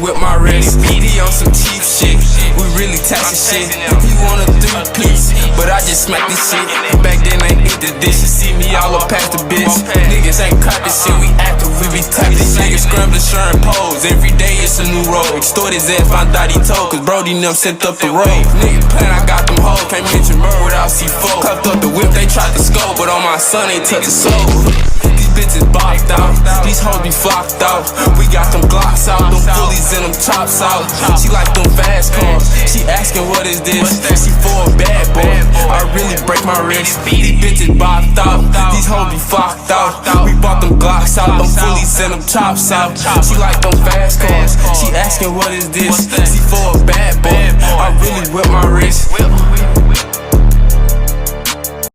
whip my wrist. He on some cheap shit, we really taxing shit. He want a 3-piece, but I just smack this shit. Back then ain't eat the dish, you see me all up past the bitch. Niggas ain't caught this shit, we active, we be tapping. Niggas scrambling, sharing pose, every day it's a new road. Extort his ass, find out he told, cause Brody them sent up the road. Niggas plan, I got them hoes, can't mention murder without C4. Cuffed up the whip, they tried to scope, but on my son they touch the soul. These bitches bopped out, these hoes be flocked out. We got them Glocks out, them fullies and them chops out. She like them fast cars, she asking what is this? She for a bad boy, I really break my wrist. These bitches bopped out, these hoes be flocked out. We bought them Glocks out, them fullies and them chops out. She like them fast cars, she asking what is this? She for a bad boy, I really whip my wrist.